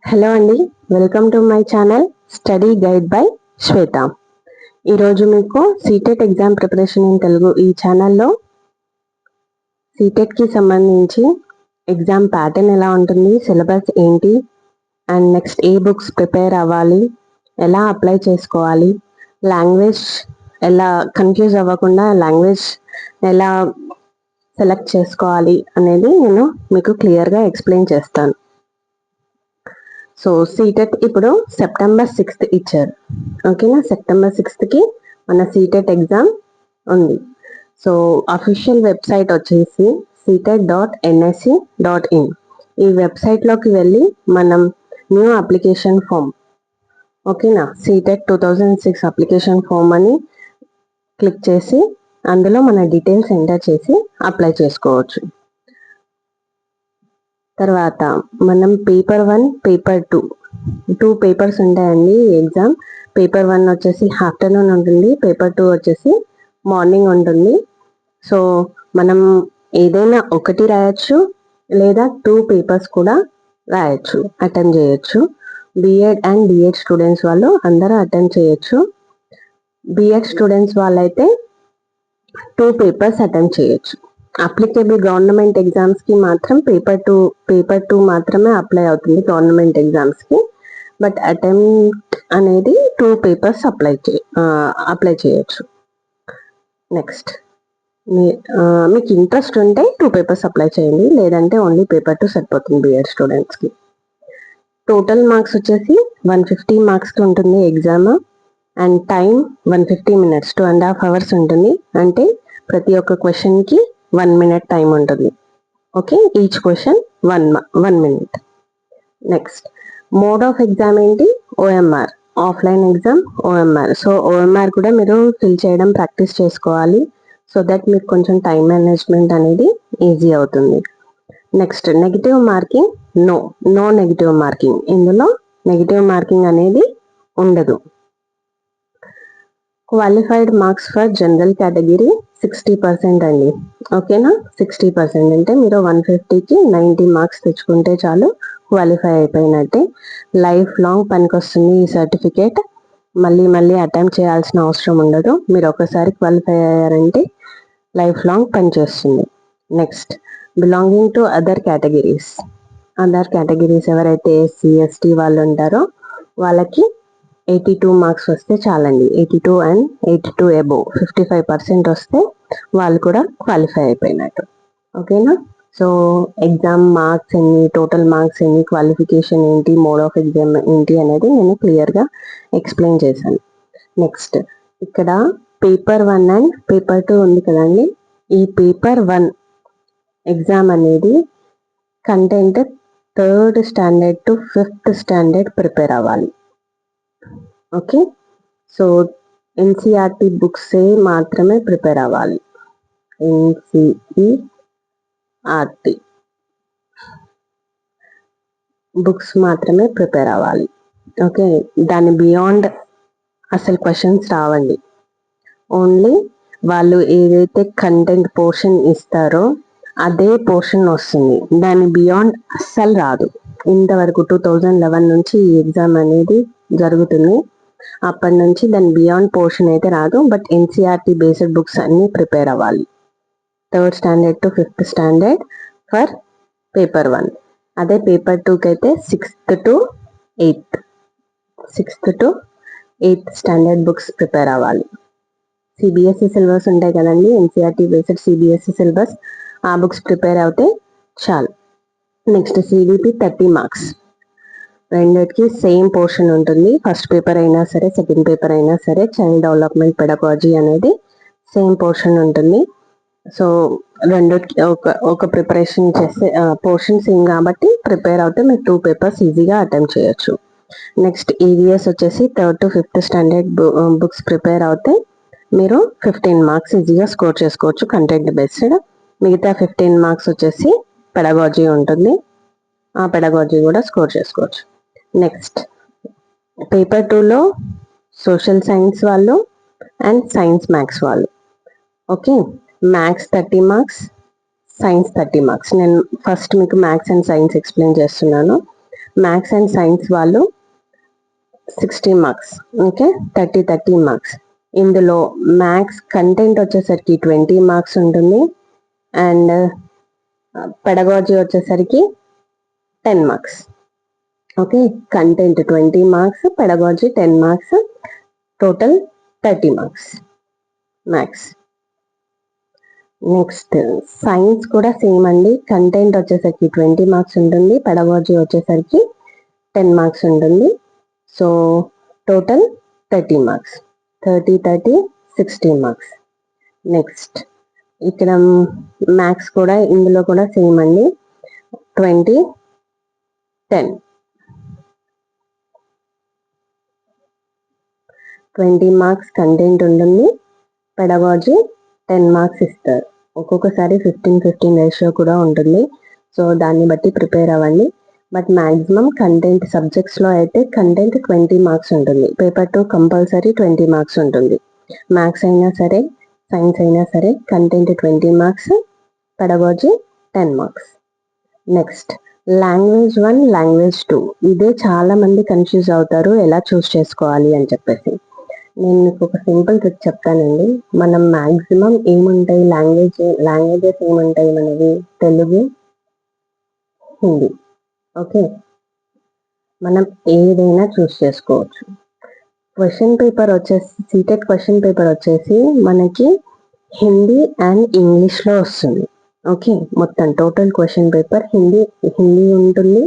Hello అండి, welcome to my channel study guide by Shweta. ఈరోజు మీకు CTET exam preparation in Telugu ఈ ఛానల్లో సీటెట్కి సంబంధించి ఎగ్జామ్ ప్యాటర్న్ ఎలా ఉంటుంది, సిలబస్ ఏంటి, and next A books prepare అవ్వాలి, ఎలా అప్లై చేసుకోవాలి, లాంగ్వేజ్ ఎలా కన్ఫ్యూజ్ అవ్వకుండా లాంగ్వేజ్ ఎలా సెలెక్ట్ చేసుకోవాలి అనేది నేను మీకు క్లియర్గా ఎక్స్ప్లెయిన్ చేస్తాను. సో సీటెట్ ఇప్పుడు సెప్టెంబర్ 6th ఇచ్చారు. ఓకేనా, సెప్టెంబర్ 6th మన సీటెట్ ఎగ్జామ్ ఉంది. సో అఫీషియల్ వెబ్సైట్ వచ్చేసి seatet.nsc.in. ఈ వెబ్సైట్లోకి వెళ్ళి మనం న్యూ అప్లికేషన్ ఫామ్, ఓకేనా, సీటెట్ 2006 అప్లికేషన్ ఫామ్ అని క్లిక్ చేసి అందులో మన డీటెయిల్స్ ఎంటర్ చేసి అప్లై చేసుకోవచ్చు. తర్వాత మనం పేపర్ 1, పేపర్ 2 పేపర్స్ ఉంటాయండి ఎగ్జామ్. పేపర్ 1 వచ్చేసి ఆఫ్టర్నూన్ ఉంటుంది, పేపర్ 2 వచ్చేసి మార్నింగ్ ఉంటుంది. సో మనం ఏదైనా ఒకటి రాయొచ్చు లేదా 2 పేపర్స్ కూడా రాయొచ్చు, అటెంప్ట్ చేయొచ్చు. బిఎడ్ అండ్ డిఎడ్ స్టూడెంట్స్ వాళ్ళు అందరూ అటెంప్ట్ చేయొచ్చు. బిఎడ్ స్టూడెంట్స్ వాళ్ళైతే 2 పేపర్స్ అటెంప్ట్ చేయొచ్చు. అప్లికేబుల్ గవర్నమెంట్ ఎగ్జామ్స్కి మాత్రం పేపర్ టూ మాత్రమే అప్లై అవుతుంది గవర్నమెంట్ ఎగ్జామ్స్కి. బట్ అటెంప్ట్ అనేది 2 పేపర్స్ అప్లై చేయొచ్చు. నెక్స్ట్ మీకు ఇంట్రెస్ట్ ఉంటే 2 పేపర్స్ అప్లై చేయండి, లేదంటే ఓన్లీ పేపర్ 2 సరిపోతుంది బిఎడ్ స్టూడెంట్స్కి. టోటల్ మార్క్స్ వచ్చేసి 150 మార్క్స్కి ఉంటుంది exam. And time 150 minutes, 2.5 hours ఉంటుంది. అంటే ప్రతి ఒక్క క్వశ్చన్కి 1 minute టైం ఉంటుంది. Okay, each question 1 minute. Next mode of exam ఏంటి? OMR, offline exam OMR. So OMR కూడా మీరు ఫిల్ చేయడం ప్రాక్టీస్ చేసుకోవాలి, సో దట్ మీకు కొంచెం టైం మేనేజ్మెంట్ అనేది ఈజీ అవుతుంది. Next negative marking, no negative marking. ఇందులో నెగిటివ్ మార్కింగ్ అనేది ఉండదు. Qualified marks for general category 60% అండి. ఓకేనా, 60% అంటే మీరు 150కి 90 మార్క్స్ తెచ్చుకుంటే చాలు, క్వాలిఫై అయిపోయినట్టే. లైఫ్ లాంగ్ పనికొస్తుంది ఈ సర్టిఫికేట్. మళ్ళీ అటెంప్ట్ చేయాల్సిన అవసరం ఉండదు. మీరు ఒకసారి క్వాలిఫై అయ్యారంటే లైఫ్ లాంగ్ పనిచేస్తుంది. Next belonging to other categories ఎవరైతే ఎస్సీ ఎస్టీ వాళ్ళు ఉంటారో వాళ్ళకి 82 మార్క్స్ వస్తే చాలండి. 82 and 82 above 55% వస్తే వాళ్ళు కూడా క్వాలిఫై అయిపోయినట్టు. ఓకేనా, సో ఎగ్జామ్ మార్క్స్ ఎన్ని, టోటల్ మార్క్స్ ఎన్ని, క్వాలిఫికేషన్ ఏంటి, మోడ్ ఆఫ్ ఎగ్జామ్ ఏంటి అనేది నేను క్లియర్గా ఎక్స్ప్లెయిన్ చేశాను. నెక్స్ట్ ఇక్కడ పేపర్ 1 అండ్ పేపర్ 2 ఉంది కదండి. ఈ పేపర్ 1 ఎగ్జామ్ అనేది content 3rd standard to 5th standard prepare అవ్వాలి. ఓకే, సో ఎన్సిఆర్టీ బుక్స్ మాత్రమే ప్రిపేర్ అవ్వాలి. ఎన్సిఈఆర్టీ బుక్స్ మాత్రమే ప్రిపేర్ అవ్వాలి. ఓకే, దాని బియాండ్ అసలు క్వశ్చన్స్ రావండి. ఓన్లీ వాళ్ళు ఏదైతే కంటెంట్ పోర్షన్ ఇస్తారో అదే పోర్షన్ వస్తుంది, దాని బియాండ్ అస్సలు రాదు. ఇంతవరకు 2011 నుంచి ఈ ఎగ్జామ్ అనేది జరుగుతుంది. అప్పటి నుంచి దాని బియాండ్ పోర్షన్ అయితే రాదు. బట్ ఎన్సిఆర్టీ బేస్డ్ బుక్స్ అన్ని ప్రిపేర్ అవ్వాలి 3rd standard to 5th standard for paper 1. అదే పేపర్ 2కి అయితే 6th to 8th standard books prepare అవ్వాలి. సిబిఎస్ఈ సిలబస్ ఉంటాయి కదండి, ఎన్సిఆర్టీ బేస్డ్ సిబిఎస్ఈ సిలబస్, ఆ బుక్స్ ప్రిపేర్ అవుతే చాలు. నెక్స్ట్ సిబిపి 30 మార్క్స్, రెండిటికి సేమ్ పోర్షన్ ఉంటుంది. ఫస్ట్ పేపర్ అయినా సరే, సెకండ్ పేపర్ అయినా సరే, చైల్డ్ డెవలప్మెంట్ పెడగాలజీ అనేది సేమ్ పోర్షన్ ఉంటుంది. సో రెండిటికి ఒక ప్రిపరేషన్ చేస్తే పోర్షన్ సేమ్ కాబట్టి ప్రిపేర్ అవుతే మీరు 2 పేపర్స్ ఈజీగా అటెంప్ట్ చేయొచ్చు. నెక్స్ట్ ఈవీఎస్ వచ్చేసి 3rd to 5th standard books prepare అవుతే మీరు 15 మార్క్స్ ఈజీగా స్కోర్ చేసుకోవచ్చు కంటెంట్ బేస్డ్. మిగతా 15 మార్క్స్ వచ్చేసి పెడగాలజీ ఉంటుంది, ఆ పెడగాలజీ కూడా స్కోర్ చేసుకోవచ్చు. నెక్స్ట్ పేపర్ 2లో సోషల్ సైన్స్ వాళ్ళు అండ్ సైన్స్ మ్యాథ్స్ వాళ్ళు. Okay, maths 30 marks, science 30 marks. నేను ఫస్ట్ మీకు మ్యాథ్స్ అండ్ సైన్స్ ఎక్స్ప్లెయిన్ చేస్తున్నాను. మ్యాథ్స్ అండ్ సైన్స్ వాళ్ళు 60 మార్క్స్. Okay, 30 marks. ఇందులో మ్యాథ్స్ కంటెంట్ వచ్చేసరికి 20 మార్క్స్ ఉంటుంది అండ్ పెడగాజీ వచ్చేసరికి 10 marks. Okay, content 20 marks, pedagogy 10 marks, total 30 marks maths. Next science కూడా same అండి. కంటెంట్ వచ్చేసరికి 20 మార్క్స్ ఉంటుంది, పెడగాజీ వచ్చేసరికి 10 మార్క్స్ ఉంటుంది. So total 30 marks. 30 60 marks. Next ఇక్కడ మ్యాథ్స్ కూడా ఇందులో కూడా సేమ్ అండి. 20 10 20 మార్క్స్ కంటెంట్ ఉంటుంది, పెడగాజీ 10 మార్క్స్ ఇస్తారు. ఒక్కొక్కసారి 15-15 రేషియో కూడా ఉంటుంది. సో దాన్ని బట్టి ప్రిపేర్ అవ్వండి. బట్ మ్యాక్సిమం కంటెంట్ సబ్జెక్ట్స్లో అయితే కంటెంట్ 20 మార్క్స్ ఉంటుంది. పేపర్ 2 కంపల్సరీ 20 మార్క్స్ ఉంటుంది. మ్యాథ్స్ అయినా సరే, సైన్స్ అయినా సరే content 20 marks, pedagogy 10 marks. Next language 1, language 2. ఇదే చాలా మంది కన్ఫ్యూజ్ అవుతారు ఎలా చూస్ చేసుకోవాలి అని చెప్పేసి. నేను మీకు ఒక సింపుల్ ట్రిక్ చెప్తానండి. మనం మ్యాక్సిమం ఏముంటాయి లాంగ్వేజెస్ ఏముంటాయి మనవి? తెలుగు, హిందీ. ఓకే, మనం ఏదైనా చూస్ చేసుకోవచ్చు. క్వశ్చన్ పేపర్ వచ్చేసి సీటెట్ క్వశ్చన్ పేపర్ వచ్చేసి మనకి హిందీ అండ్ ఇంగ్లీష్లో వస్తుంది. ఓకే, మొత్తం టోటల్ క్వశ్చన్ పేపర్ హిందీ ఉంటుంది.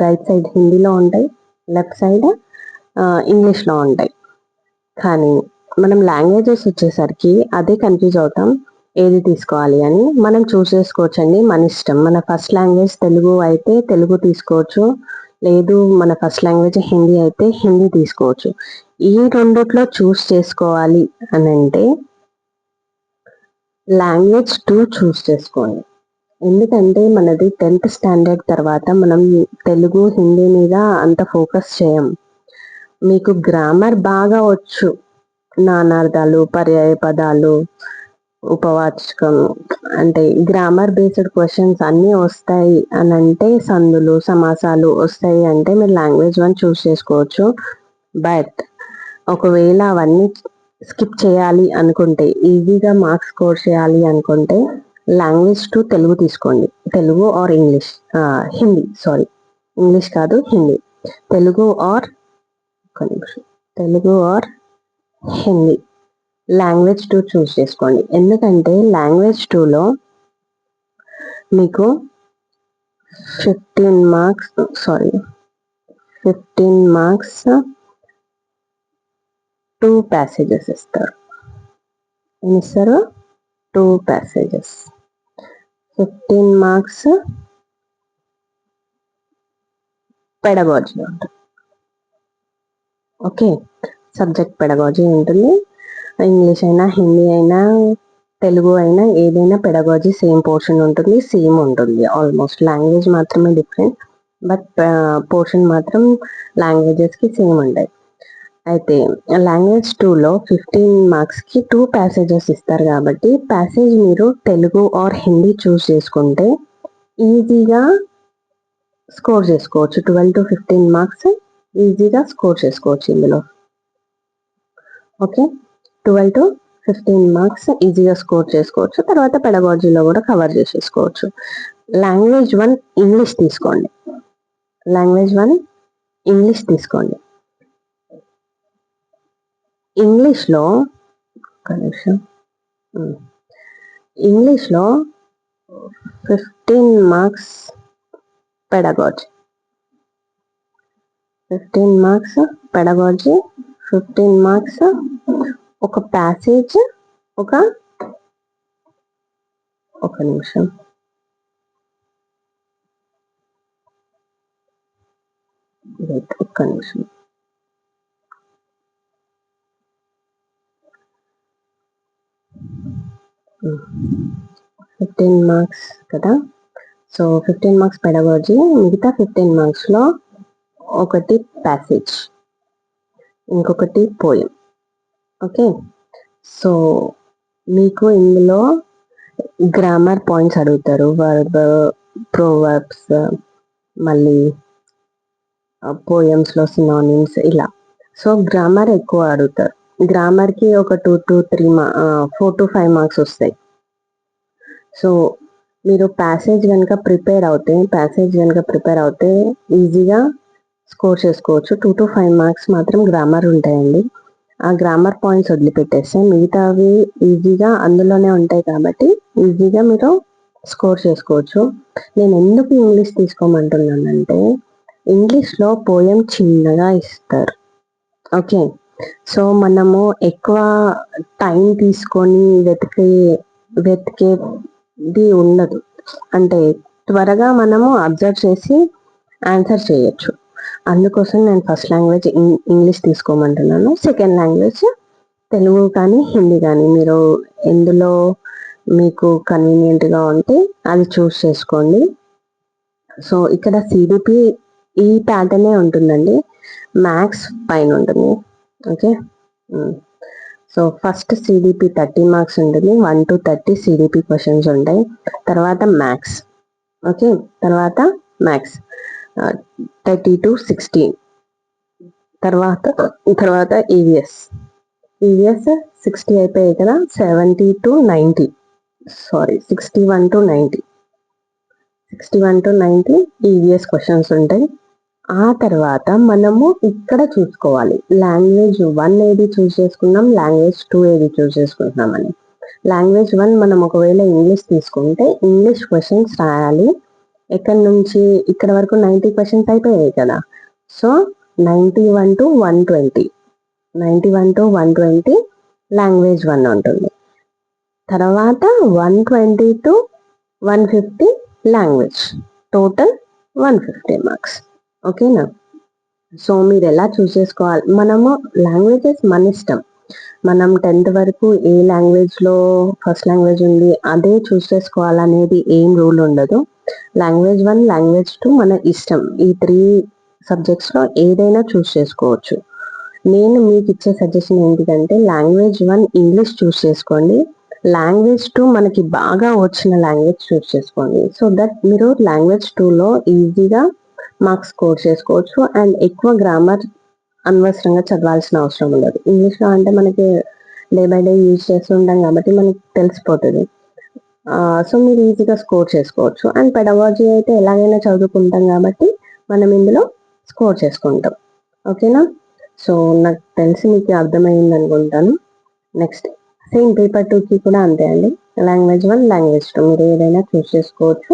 రైట్ సైడ్ హిందీలో ఉంటాయి, లెఫ్ట్ సైడ్ ఇంగ్లీష్లో ఉంటాయి. కానీ మనం లాంగ్వేజెస్ వచ్చేసరికి అదే కన్ఫ్యూజ్ అవుతాం ఏది తీసుకోవాలి అని. మనం చూస్ చేసుకోవచ్చండి, మన ఇష్టం. మన ఫస్ట్ లాంగ్వేజ్ తెలుగు అయితే తెలుగు తీసుకోవచ్చు, లేదు మన ఫస్ట్ లాంగ్వేజ్ హిందీ అయితే హిందీ తీసుకోవచ్చు. ఈ రెండిట్లో చూస్ చేసుకోవాలి అని అంటే లాంగ్వేజ్ 2 చూస్ చేసుకోండి. ఎందుకంటే మనది 10th స్టాండర్డ్ తర్వాత మనం తెలుగు హిందీ మీద అంత ఫోకస్ చేయం. మీకు గ్రామర్ బాగా వచ్చు, నానార్థాలు, పర్యాయ పదాలు, ఉపవాచకం అంటే గ్రామర్ బేస్డ్ క్వశ్చన్స్ అన్నీ వస్తాయి అని అంటే, సందులు సమాసాలు వస్తాయి అంటే మీరు లాంగ్వేజ్ 1 చూస్ చేసుకోవచ్చు. బట్ ఒకవేళ అవన్నీ స్కిప్ చేయాలి అనుకుంటే, ఈజీగా మార్క్స్ స్కోర్ చేయాలి అనుకుంటే లాంగ్వేజ్ 2 తెలుగు తీసుకోండి. Telugu or English, Hindi, sorry English కాదు Hindi. Telugu or Hindi language 2 choose చేసుకోండి. ఎందుకంటే లాంగ్వేజ్ 2లో మీకు 15 మార్క్స్ 2 ప్యాసేజెస్ ఇస్తారు. ఏమి ఇస్తారు? 2 ప్యాసేజెస్. 15 మార్క్స్ పెడగాజీ ఉంటుంది. ఓకే, సబ్జెక్ట్ పెడగాజీ ఉంటుంది. ఇంగ్లీష్ అయినా, హిందీ అయినా, తెలుగు అయినా, ఏదైనా పెడగాజీ సేమ్ పోర్షన్ ఉంటుంది, సేమ్ ఉంటుంది. ఆల్మోస్ట్ లాంగ్వేజ్ మాత్రమే డిఫరెంట్, బట్ పోర్షన్ మాత్రం లాంగ్వేజెస్కి సేమ్ ఉంటాయి. అయితే లాంగ్వేజ్ 2లో 15 మార్క్స్కి 2 ప్యాసేజెస్ ఇస్తారు కాబట్టి ప్యాసేజ్ మీరు తెలుగు ఆర్ హిందీ చూస్ చేసుకుంటే ఈజీగా స్కోర్ చేసుకోవచ్చు. 12 to 15 మార్క్స్ ఈజీగా స్కోర్ చేసుకోవచ్చు ఇందులో. ఓకే, 12 to 15 మార్క్స్ ఈజీగా స్కోర్ చేసుకోవచ్చు. తర్వాత పెడగాజీలో కూడా కవర్ చేసేసుకోవచ్చు. లాంగ్వేజ్ 1 ఇంగ్లీష్ తీసుకోండి. లాంగ్వేజ్ 1 ఇంగ్లీష్ తీసుకోండి. ఇంగ్లీష్లో ఇంగ్లీష్లో 15 marks pedagogy, 15 marks pedagogy, 15 marks ఒక ప్యాసేజ్, ఒక నిమిషం, ఒక్క నిమిషం. ఫిఫ్టీన్ మార్క్స్ కదా. సో 15 మార్క్స్ పెడగాజీ, మిగతా 15 మార్క్స్లో ఒకటి ప్యాసేజ్, ఇంకొకటి పోయం. ఓకే, సో మీకు ఇందులో గ్రామర్ పాయింట్స్ అడుగుతారు, వర్బ్, ప్రోవర్బ్స్, మళ్ళీ పోయమ్స్లో సినానిమ్స్ ఇలా. సో గ్రామర్ ఎక్కువ అడుగుతారు. గ్రామర్కి ఒక 4 to 5 మార్క్స్ వస్తాయి. సో మీరు ప్యాసేజ్ కనుక ప్రిపేర్ అవుతే ఈజీగా స్కోర్ చేసుకోవచ్చు. 2 to 5 మార్క్స్ మాత్రం గ్రామర్ ఉంటాయండి. ఆ గ్రామర్ పాయింట్స్ వదిలిపెట్టేస్తే మిగతావి ఈజీగా అందులోనే ఉంటాయి కాబట్టి ఈజీగా మీరు స్కోర్ చేసుకోవచ్చు. నేను ఎందుకు ఇంగ్లీష్ తీసుకోమంటున్నానంటే ఇంగ్లీష్లో పోయం చిన్నగా ఇస్తారు. ఓకే, సో మనము ఎక్కువ టైం తీసుకొని వెతికేది ఉండదు. అంటే త్వరగా మనము అబ్జర్వ్ చేసి ఆన్సర్ చేయొచ్చు. అందుకోసం నేను ఫస్ట్ లాంగ్వేజ్ ఇంగ్లీష్ తీసుకోమంటున్నాను. సెకండ్ లాంగ్వేజ్ తెలుగు కానీ హిందీ కానీ మీరు ఎందులో మీకు కన్వీనియంట్గా ఉంటే అది చూస్ చేసుకోండి. సో ఇక్కడ సిడిపి ఈ ప్యాటర్నే ఉంటుందండి. మ్యాథ్స్ పైన ఉంటుంది. Okay, so first CDP 30 marks ఉంటుంది. 1 to 30 సిడిపి క్వశ్చన్స్ ఉంటాయి. తర్వాత మ్యాథ్స్. ఓకే, తర్వాత మ్యాథ్స్ 30 to 60. తర్వాత ఈవిఎస్ 60 అయిపోయాయి కదా. 61 to 90 ఈవిఎస్ క్వశ్చన్స్ ఉంటాయి. ఆ తర్వాత మనము ఇక్కడ చూసుకోవాలి లాంగ్వేజ్ 1 ఏది చూస్ చేసుకున్నాం, లాంగ్వేజ్ 2 ఏది చూస్ చేసుకుంటున్నామని. లాంగ్వేజ్ 1 మనం ఒకవేళ ఇంగ్లీష్ తీసుకుంటే ఇంగ్లీష్ క్వశ్చన్స్ రాయాలి. ఎక్కడి నుంచి ఇక్కడ వరకు 90 క్వశ్చన్స్ అయిపోయాయి కదా. సో 91 to 120 లాంగ్వేజ్ 1 ఉంటుంది. తర్వాత 120 to 150 లాంగ్వేజ్, టోటల్ 150 మార్క్స్. ఓకేనా. సో మీరు ఎలా చూస్ చేసుకోవాలి, మనము లాంగ్వేజెస్ మన ఇష్టం. మనం 10th వరకు ఏ లాంగ్వేజ్లో ఫస్ట్ లాంగ్వేజ్ ఉంది అదే చూస్ చేసుకోవాలనేది ఏం రూల్ ఉండదు. లాంగ్వేజ్ 1, లాంగ్వేజ్ 2 మన ఇష్టం. ఈ 3 సబ్జెక్ట్స్లో ఏదైనా చూస్ చేసుకోవచ్చు. నేను మీకు ఇచ్చే సజెషన్ ఏంటిదంటే లాంగ్వేజ్ 1 ఇంగ్లీష్ చూస్ చేసుకోండి. లాంగ్వేజ్ 2 మనకి బాగా వచ్చిన లాంగ్వేజ్ చూస్ చేసుకోండి. సో దట్ మీరు లాంగ్వేజ్ 2లో ఈజీగా మార్క్స్ స్కోర్ చేసుకోవచ్చు. అండ్ ఎక్కువ గ్రామర్ అనవసరంగా చదవాల్సిన అవసరం ఉండదు. ఇంగ్లీష్లో అంటే మనకి డే బై డే యూజ్ చేస్తుంటాం కాబట్టి మనకి తెలిసిపోతుంది. సో మీరు ఈజీగా స్కోర్ చేసుకోవచ్చు. అండ్ పెడగాలజీ అయితే ఎలాగైనా చదువుకుంటాం కాబట్టి మనం ఇందులో స్కోర్ చేసుకుంటాం. ఓకేనా. సో నాకు తెలిసి మీకు అర్థమైంది అనుకుంటాను. నెక్స్ట్ సేమ్ పేపర్ 2కి కూడా అంతే అండి. లాంగ్వేజ్ 1, లాంగ్వేజ్ 2 మీరు ఏదైనా చూస్ చేసుకోవచ్చు.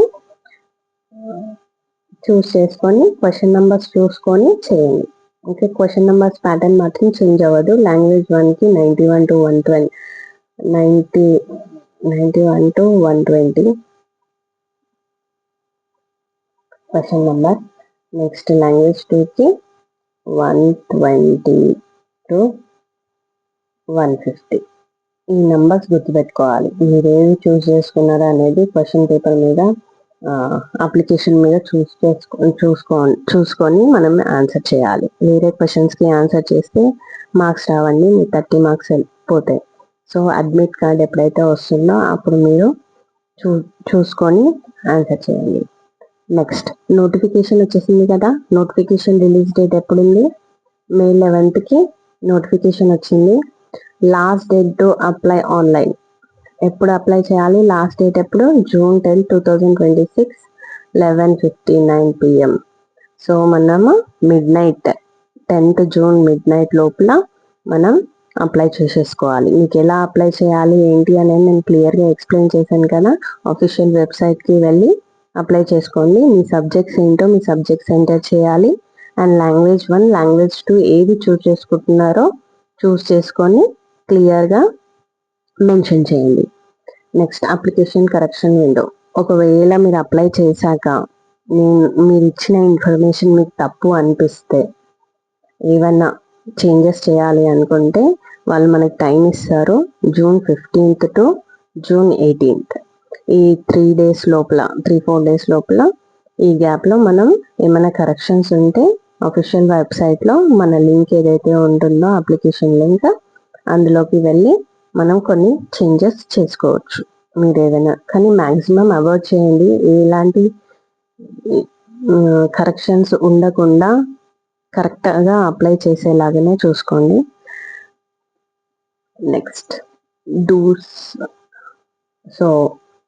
చూస్ చేసుకొని క్వశ్చన్ నెంబర్స్ చూసుకొని చేయండి. ఓకే, క్వశ్చన్ నెంబర్స్ ప్యాటర్న్ మాత్రం చేంజ్ అవ్వదు. లాంగ్వేజ్ 1కి 91 to 120 question number. Next language 2కి 120 to 150. ఈ నెంబర్స్ గుర్తుపెట్టుకోవాలి. మీరు ఏది చూస్ చేసుకున్నారో అనేది క్వశ్చన్ పేపర్ మీద అప్లికేషన్ మీద చూసుకొని మనం ఆన్సర్ చేయాలి. వేరే క్వశ్చన్స్కి ఆన్సర్ చేస్తే మార్క్స్ రావండి, మీ 30 మార్క్స్ వెళ్ళిపోతాయి. సో అడ్మిట్ కార్డ్ ఎప్పుడైతే వస్తుందో అప్పుడు మీరు చూసుకొని ఆన్సర్ చేయండి. నెక్స్ట్ నోటిఫికేషన్ వచ్చేసింది కదా. నోటిఫికేషన్ రిలీజ్ డేట్ ఎప్పుడుంది? May 11th నోటిఫికేషన్ వచ్చింది. Last date to apply online. ఎప్పుడు అప్లై చేయాలి? లాస్ట్ డేట్ ఎప్పుడు? June 10, 2026 11:59 PM. సో మనము midnight 10th June midnight లోపల మనం అప్లై చేసేసుకోవాలి. మీకు ఎలా అప్లై చేయాలి ఏంటి అనేది నేను క్లియర్గా ఎక్స్ప్లెయిన్ చేశాను కదా. ఆఫీషియల్ వెబ్సైట్కి వెళ్ళి అప్లై చేసుకోండి. మీ సబ్జెక్ట్స్ ఏంటో మీ సబ్జెక్ట్స్ ఎంటర్ చేయాలి. అండ్ లాంగ్వేజ్ 1, లాంగ్వేజ్ 2 ఏది చూస్ చేసుకుంటున్నారో చూస్ చేసుకొని క్లియర్గా మెన్షన్ చేయండి. Next application correction window. ఒకవేళ మీరు అప్లై చేశాక మీరు ఇచ్చిన ఇన్ఫర్మేషన్ మీకు తప్పు అనిపిస్తే ఏమన్నా చేంజెస్ చేయాలి అనుకుంటే వాళ్ళు మనకి టైం ఇస్తారు. June 15th to June 18th. ఈ 3 days లోపల 3-4 days లోపల ఈ గ్యాప్లో మనం ఏమైనా కరెక్షన్స్ ఉంటే అఫీషియల్ వెబ్సైట్లో మన లింక్ ఏదైతే ఉంటుందో అప్లికేషన్ లింక్ అందులోకి వెళ్ళి మనం కొన్ని చేంజెస్ చేసుకోవచ్చు. మీరు ఏదైనా కానీ మ్యాక్సిమం అవాయిడ్ చేయండి. ఎలాంటి కరెక్షన్స్ ఉండకుండా కరెక్ట్గా అప్లై చేసేలాగానే చూసుకోండి. Next dos. సో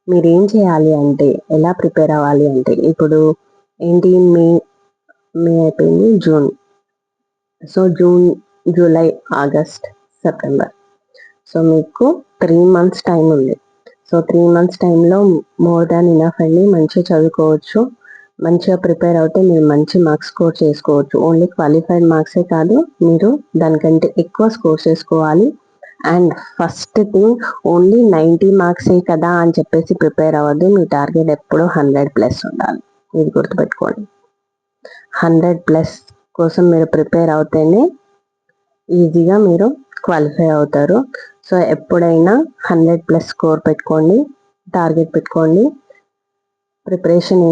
మీరేం చేయాలి అంటే, ఎలా ప్రిపేర్ అవ్వాలి అంటే, ఇప్పుడు ఏంటి మే అయిపోయింది, June. So June, July, August, September. So మీకు 3 months టైం ఉంది. సో 3 months టైంలో మోర్ దాన్ ఇనఫ్ అండి. మంచిగా చదువుకోవచ్చు, మంచిగా ప్రిపేర్ అవుతే మీరు మంచి మార్క్స్ స్కోర్ చేసుకోవచ్చు. ఓన్లీ క్వాలిఫైడ్ మార్క్సే కాదు, మీరు దానికంటే ఎక్కువ స్కోర్ చేసుకోవాలి. అండ్ ఫస్ట్ థింగ్, ఓన్లీ 90 మార్క్సే కదా అని చెప్పేసి ప్రిపేర్ అవ్వద్దు. మీ టార్గెట్ ఎప్పుడూ 100+ ఉండాలి. ఇది గుర్తుపెట్టుకోండి. 100+ కోసం మీరు ప్రిపేర్ అవుతేనే ఈజీగా మీరు క్వాలిఫై అవుతారు. సో ఎప్పుడైనా 100+ స్కోర్ పెట్టుకోండి, టార్గెట్ పెట్టుకోండి. ప్రిపరేషన్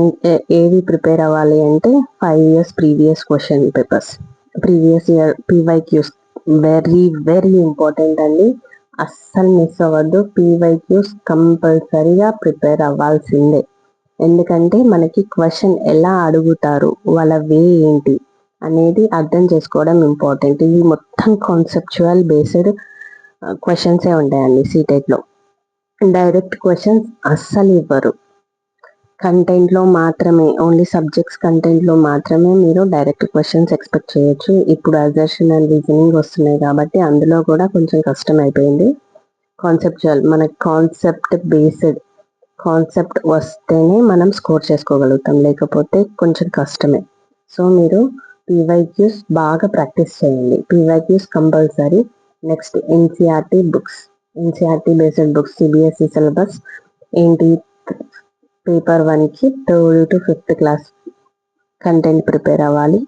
ఏవి ప్రిపేర్ అవ్వాలి అంటే 5 years previous question papers, previous year PYQs very very important అండి. అస్సలు మిస్ అవ్వద్దు. పీవైక్యూస్ కంపల్సరీగా ప్రిపేర్ అవ్వాల్సిందే. ఎందుకంటే మనకి క్వశ్చన్ ఎలా అడుగుతారు, వాళ్ళ వే ఏంటి అనేది అర్థం చేసుకోవడం ఇంపార్టెంట్. ఇవి మొత్తం కాన్సెప్చువల్ బేస్డ్ క్వశ్చన్సే ఉంటాయండి సీటెట్లో. డైరెక్ట్ క్వశ్చన్స్ అస్సలు ఇవ్వరు. కంటెంట్లో మాత్రమే, ఓన్లీ సబ్జెక్ట్స్ కంటెంట్లో మాత్రమే మీరు డైరెక్ట్ క్వశ్చన్స్ ఎక్స్పెక్ట్ చేయొచ్చు. ఇప్పుడు అజర్షన్ అండ్ రీజనింగ్ వస్తున్నాయి కాబట్టి అందులో కూడా కొంచెం కష్టం అయిపోయింది. కాన్సెప్చువల్, మనకి కాన్సెప్ట్ వస్తేనే మనం స్కోర్ చేసుకోగలుగుతాం, లేకపోతే కొంచెం కష్టమే. సో మీరు పీవైక్యూస్ బాగా ప్రాక్టీస్ చేయండి. PYQs compulsory. Next NCERT books, NCERT based books, CBSE syllabus ఏంటి, పేపర్ 1కి 3rd to 5th class content prepare అవ్వాలి.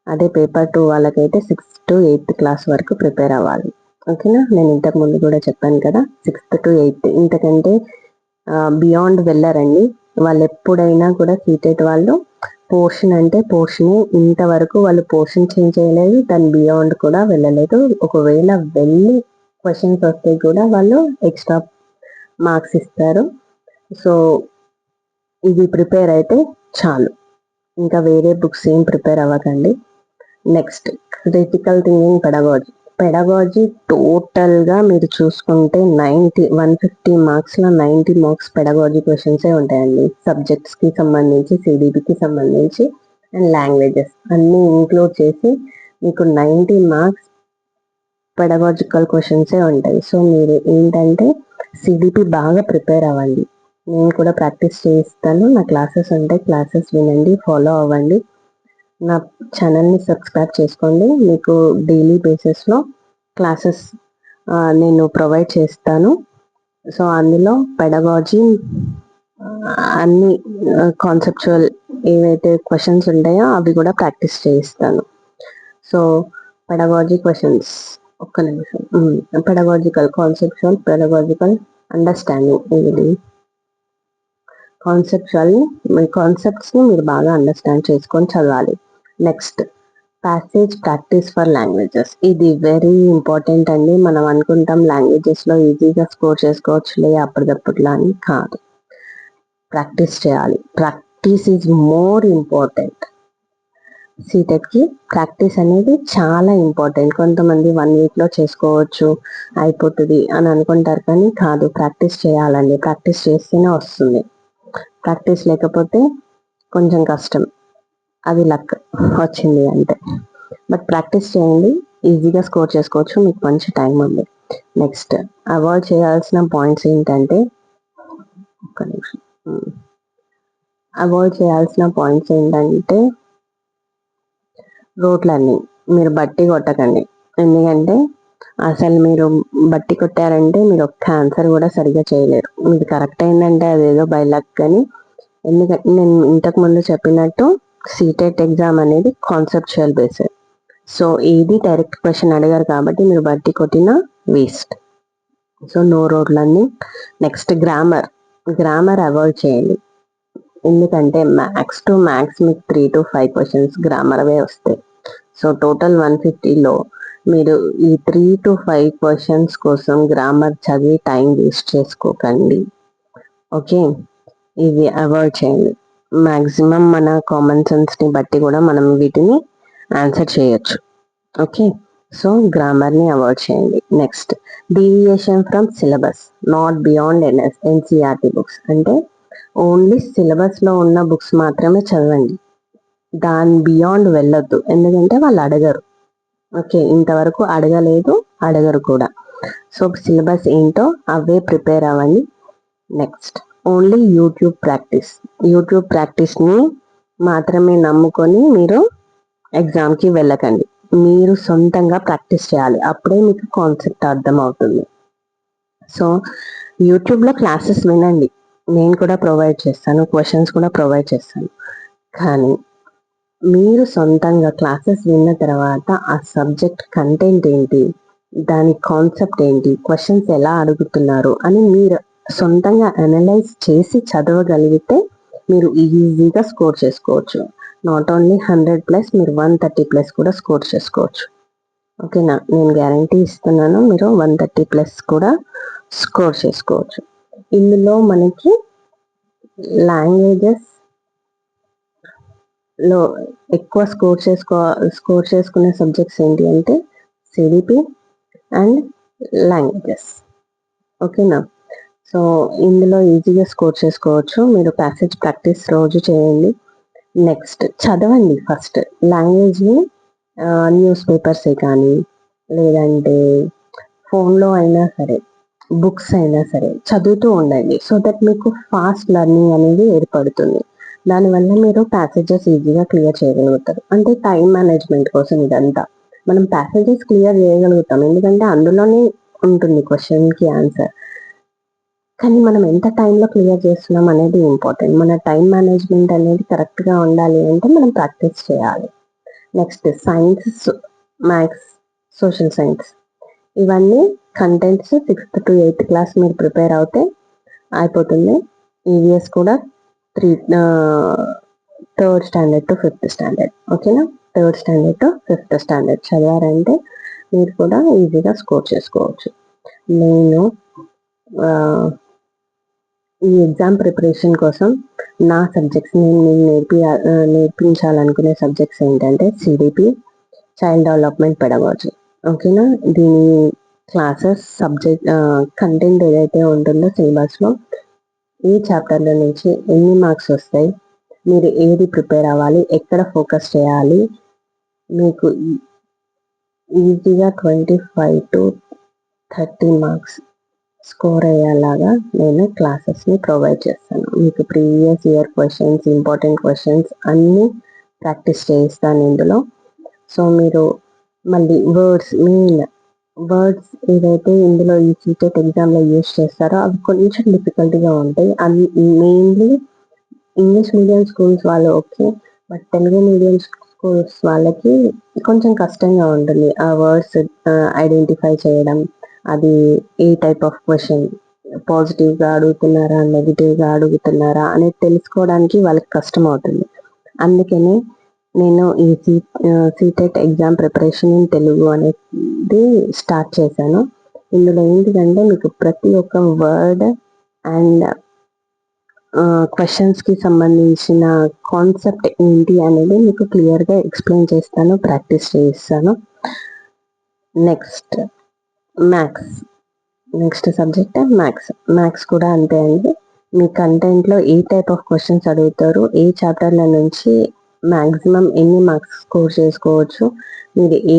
అదే పేపర్ 2 వాళ్ళకైతే 6th to 8th క్లాస్ వరకు ప్రిపేర్ అవ్వాలి. ఓకేనా? నేను ఇంతకు ముందు కూడా చెప్పాను కదా, 6th to 8th. ఇంతకంటే బియాండ్ వెళ్ళరండి వాళ్ళు. ఎప్పుడైనా కూడా సీటెట్ వాళ్ళు పోర్షన్ అంటే పోర్షనే, ఇంతవరకు వాళ్ళు పోర్షన్ చేంజ్ చేయలేదు, దాని బియాండ్ కూడా వెళ్ళలేదు. ఒకవేళ వెళ్ళి క్వశ్చన్స్ వస్తే కూడా వాళ్ళు ఎక్స్ట్రా మార్క్స్ ఇస్తారు. సో ఇది ప్రిపేర్ అయితే చాలు, ఇంకా వేరే బుక్స్ ఏం ప్రిపేర్ అవ్వకండి. నెక్స్ట్ క్రిటికల్ థింకింగ్ పెడగాజీ టోటల్గా మీరు చూసుకుంటే 150 మార్క్స్లో 90 మార్క్స్ పెడగాజీ క్వశ్చన్సే ఉంటాయండి. సబ్జెక్ట్స్కి సంబంధించి, సిడిపికి సంబంధించి అండ్ లాంగ్వేజెస్ అన్నీ ఇంక్లూడ్ చేసి మీకు 90 మార్క్స్ పెడగాజికల్ క్వశ్చన్సే ఉంటాయి. సో మీరు ఏంటంటే సిడిపి బాగా ప్రిపేర్ అవ్వండి. నేను కూడా ప్రాక్టీస్ చేయిస్తాను. నా క్లాసెస్ ఉంటాయి, క్లాసెస్ వినండి, ఫాలో అవ్వండి. నా ఛానల్ని సబ్స్క్రైబ్ చేసుకోండి. మీకు డైలీ బేసిస్లో క్లాసెస్ నేను ప్రొవైడ్ చేస్తాను. సో అందులో పెడగాజీ అన్ని కాన్సెప్చువల్ ఏవైతే క్వశ్చన్స్ ఉంటాయో అవి కూడా ప్రాక్టీస్ చేయిస్తాను. సో పెడగాజీ క్వశ్చన్స్, ఒక్క నిమిషం. Pedagogical, conceptual, pedagogical, understanding. ఇది కాన్సెప్చువల్, మీ కాన్సెప్ట్స్ని మీరు బాగా అండర్స్టాండ్ చేసుకొని చదవాలి. Next passage practice for languages. ఇది వెరీ ఇంపార్టెంట్ అండి. మనం అనుకుంటాం లాంగ్వేజెస్లో ఈజీగా స్కోర్ చేసుకోవచ్చులే అప్పటికప్పుడులా అని కాదు, ప్రాక్టీస్ చేయాలి. Practice is more important. సీటెట్కి ప్రాక్టీస్ అనేది చాలా ఇంపార్టెంట్. కొంతమంది 1 weekలో చేసుకోవచ్చు, అయిపోతుంది అని అనుకుంటారు, కానీ కాదు, ప్రాక్టీస్ చేయాలండి. ప్రాక్టీస్ చేస్తేనే వస్తుంది. ప్రాక్టీస్ లేకపోతే కొంచెం కష్టం, అది లక్ వచ్చింది అంటే. బట్ ప్రాక్టీస్ చేయండి, ఈజీగా స్కోర్ చేసుకోవచ్చు, మీకు మంచి టైం ఉంది. నెక్స్ట్ అవాయిడ్ చేయాల్సిన పాయింట్స్ ఏంటంటే, ఒక్క నిమిషం, అవాయిడ్ చేయాల్సిన పాయింట్స్ ఏంటంటే రోట్ లెర్నింగ్. మీరు బట్టి కొట్టకండి. ఎందుకంటే అసలు మీరు బట్టి కొట్టారంటే మీరు ఒక్క ఆన్సర్ కూడా సరిగ్గా చేయలేరు. మీకు కరెక్ట్ అయిందంటే అదేదో బై లక్. కానీ ఎందుకంటే నేను ఇంతకు ముందు చెప్పినట్టు సీటెట్ ఎగ్జామ్ అనేది కాన్సెప్చువల్ బేస్డ్. సో ఏది డైరెక్ట్ క్వశ్చన్ అడిగారు కాబట్టి మీరు బట్టి కొట్టినా waste. So no rote learning. Next grammar avoid చేయండి. ఎందుకంటే మ్యాక్స్ టు మ్యాక్స్ మీకు 3 to 5 క్వశ్చన్స్ గ్రామర్వే వస్తాయి. సో టోటల్ 150లో మీరు ఈ 3 to 5 క్వశ్చన్స్ కోసం గ్రామర్ చదివి టైం వేస్ట్ చేసుకోకండి. ఓకే, ఇవి అవాయిడ్ చేయండి. మ్యాక్సిమం మన కామన్ సెన్స్ని బట్టి కూడా మనం వీటిని ఆన్సర్ చేయొచ్చు. ఓకే, సో గ్రామర్ని అవాయిడ్ చేయండి. Next, deviation from syllabus, not beyond NCERT books. అంటే ఓన్లీ సిలబస్లో ఉన్న బుక్స్ మాత్రమే చదవండి, దాని బియాండ్ వెళ్ళొద్దు, ఎందుకంటే వాళ్ళు అడగరు. ఓకే, ఇంతవరకు అడగలేదు, అడగరు కూడా. సో సిలబస్ ఏంటో అవే ప్రిపేర్ అవ్వండి. నెక్స్ట్, ఓన్లీ యూట్యూబ్ ప్రాక్టీస్ని మాత్రమే నమ్ముకొని మీరు ఎగ్జామ్కి వెళ్ళకండి. మీరు సొంతంగా ప్రాక్టీస్ చేయాలి, అప్పుడే మీకు కాన్సెప్ట్ అర్థం అవుతుంది. సో యూట్యూబ్లో క్లాసెస్ వినండి, నేను కూడా ప్రొవైడ్ చేస్తాను, క్వశ్చన్స్ కూడా ప్రొవైడ్ చేస్తాను. కానీ మీరు సొంతంగా క్లాసెస్ విన్న తర్వాత ఆ సబ్జెక్ట్ కంటెంట్ ఏంటి, దాని కాన్సెప్ట్ ఏంటి, క్వశ్చన్స్ ఎలా అడుగుతున్నారు అని మీరు సొంతంగా అనలైజ్ చేసి చదవగలిగితే మీరు ఈజీగా స్కోర్ చేసుకోవచ్చు. నాట్ ఓన్లీ 100+, మీరు 130+ కూడా స్కోర్ చేసుకోవచ్చు. ఓకేనా, నేను గ్యారంటీ ఇస్తున్నాను, మీరు 130+ కూడా స్కోర్ చేసుకోవచ్చు. ఇందులో మనకి లాంగ్వేజెస్ లో ఎక్కువ స్కోర్ చేసుకునే సబ్జెక్ట్స్ ఏంటి అంటే సిడిపి అండ్ లాంగ్వేజెస్. ఓకేనా, సో ఇందులో ఈజీగా స్కోర్ చేసుకోవచ్చు. మీరు ప్యాసేజ్ ప్రాక్టీస్ రోజు చేయండి. నెక్స్ట్, చదవండి ఫస్ట్ లాంగ్వేజ్ని, న్యూస్ పేపర్సే కానీ లేదంటే ఫోన్లో అయినా సరే, బుక్స్ అయినా సరే చదువుతూ ఉండండి. సో దట్ మీకు ఫాస్ట్ లెర్నింగ్ అనేది ఏర్పడుతుంది. దానివల్ల మీరు ప్యాసేజెస్ ఈజీగా క్లియర్ చేయగలుగుతారు. అంటే టైం మేనేజ్మెంట్ కోసం ఇదంతా. మనం ప్యాసేజెస్ క్లియర్ చేయగలుగుతాం, ఎందుకంటే అందులోనే ఉంటుంది క్వశ్చన్కి ఆన్సర్. కానీ మనం ఎంత టైంలో క్లియర్ చేస్తున్నాం అనేది ఇంపార్టెంట్. మన టైం మేనేజ్మెంట్ అనేది కరెక్ట్గా ఉండాలి అంటే మనం ప్రాక్టీస్ చేయాలి. Next, science, maths, social science, ఇవన్నీ contents 6th to 8th class మీరు ప్రిపేర్ అవుతే అయిపోతుంది. ఈవీఎస్ కూడా 3rd standard to 5th standard. ఓకేనా, 3rd standard to 5th standard చదివారంటే మీరు కూడా ఈజీగా స్కోర్ చేసుకోవచ్చు. నేను ఈ ఎగ్జామ్ ప్రిపరేషన్ కోసం నా సబ్జెక్ట్స్, నేను నేర్పించాలనుకునే సబ్జెక్ట్స్ ఏంటంటే సిడిపి, చైల్డ్ డెవలప్మెంట్ పెడగాలజీ. ఓకేనా, దీని క్లాసెస్ సబ్జెక్ట్ కంటెంట్ ఏదైతే ఉంటుందో సిలబస్లో ఈ చాప్టర్ల నుంచి ఎన్ని మార్క్స్ వస్తాయి, మీరు ఏది ప్రిపేర్ అవ్వాలి, ఎక్కడ ఫోకస్ చేయాలి, మీకు ఈజీగా 25 to 30 మార్క్స్ స్కోర్ అయ్యేలాగా నేను క్లాసెస్ని ప్రొవైడ్ చేస్తాను. మీకు previous year questions, important questions అన్నీ ప్రాక్టీస్ చేయిస్తాను ఇందులో. సో మీరు మళ్ళీ వర్డ్స్ ఏదైతే ఇందులో ఈ సీటెట్ ఎగ్జామ్లో యూజ్ చేస్తారో అవి కొంచెం డిఫికల్ట్గా ఉంటాయి. అవి మెయిన్లీ ఇంగ్లీష్ మీడియం స్కూల్స్ వాళ్ళు okay, but Telugu medium schools వాళ్ళకి కొంచెం కష్టంగా ఉంటుంది ఆ వర్డ్స్ ఐడెంటిఫై చేయడం. అది ఏ టైప్ ఆఫ్ క్వశ్చన్, పాజిటివ్గా అడుగుతున్నారా, నెగిటివ్గా అడుగుతున్నారా అనేది తెలుసుకోవడానికి వాళ్ళకి కష్టం అవుతుంది. అందుకనే నేను ఈ CTET exam preparation in Telugu అనేది స్టార్ట్ చేశాను. ఇందులో ఏంటిదంటే మీకు ప్రతి ఒక్క వర్డ్ అండ్ క్వశ్చన్స్కి సంబంధించిన కాన్సెప్ట్ ఏంటి అనేది మీకు క్లియర్గా ఎక్స్ప్లెయిన్ చేస్తాను, ప్రాక్టీస్ చేయిస్తాను. నెక్స్ట్ సబ్జెక్ట్ మ్యాథ్స్ కూడా అంతే అండి. మీ కంటెంట్లో ఏ టైప్ ఆఫ్ క్వశ్చన్స్ అడుగుతారు, ఏ చాప్టర్ల నుంచి మ్యాక్సిమం ఎన్ని మార్క్స్ స్కోర్ చేసుకోవచ్చు, మీరు ఏ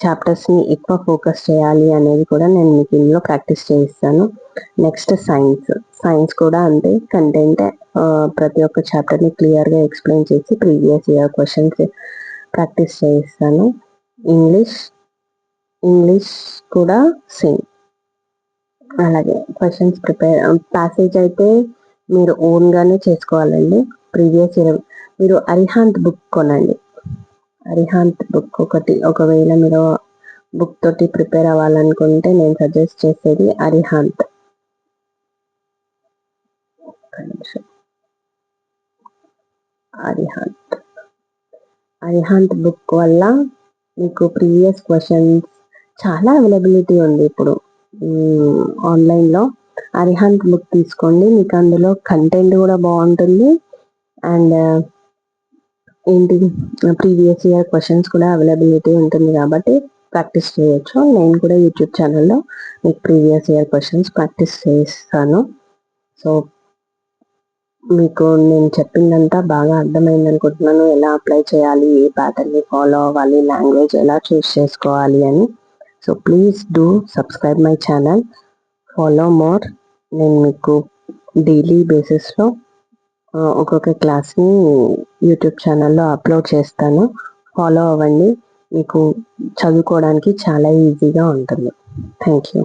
చాప్టర్స్ని ఎక్కువ ఫోకస్ చేయాలి అనేది కూడా నేను మీకు ఇందులో ప్రాక్టీస్ చేయిస్తాను. నెక్స్ట్, సైన్స్ కూడా అంతే. కంటెంట్ ప్రతి ఒక్క చాప్టర్ని క్లియర్గా ఎక్స్ప్లెయిన్ చేసి ప్రీవియస్ ఇయర్ క్వశ్చన్స్ ప్రాక్టీస్ చేయిస్తాను. ఇంగ్లీష్ కూడా సేమ్ అలాగే. క్వశ్చన్స్ ప్యాసేజ్ అయితే మీరు ఓన్గానే చేసుకోవాలండి. ప్రీవియస్ ఇయర్ మీరు అరిహాంత్ బుక్ కొనండి. అరిహాంత్ బుక్ ఒకవేళ మీరు బుక్ తోటి ప్రిపేర్ అవ్వాలనుకుంటే నేను సజెస్ట్ చేసేది అరిహాంత్. అరిహాంత్ బుక్ వల్ల మీకు ప్రీవియస్ క్వశ్చన్స్ చాలా అవైలబిలిటీ ఉంది ఇప్పుడు ఆన్లైన్లో. అరిహాంత్ బుక్ తీసుకోండి, మీకు అందులో కంటెంట్ కూడా బాగుంటుంది అండ్ ఏంటి ప్రీవియస్ ఇయర్ క్వశ్చన్స్ కూడా అవైలబిలిటీ ఉంటుంది కాబట్టి ప్రాక్టీస్ చేయొచ్చు. నేను కూడా యూట్యూబ్ ఛానల్లో మీకు ప్రీవియస్ ఇయర్ క్వశ్చన్స్ ప్రాక్టీస్ చేస్తాను. సో మీకు నేను చెప్పిందంతా బాగా అర్థమైంది అనుకుంటున్నాను. ఎలా అప్లై చేయాలి, ఏ ప్యాటర్న్ని ఫాలో అవ్వాలి, లాంగ్వేజ్ ఎలా చూస్ చేసుకోవాలి అని. So please do subscribe my channel, follow more. నేను మీకు డైలీ బేసిస్లో ఒక్కొక్క క్లాస్ని యూట్యూబ్ ఛానల్లో అప్లోడ్ చేస్తాను. ఫాలో అవ్వండి, మీకు చదువుకోవడానికి చాలా ఈజీగా ఉంటుంది. Thank you.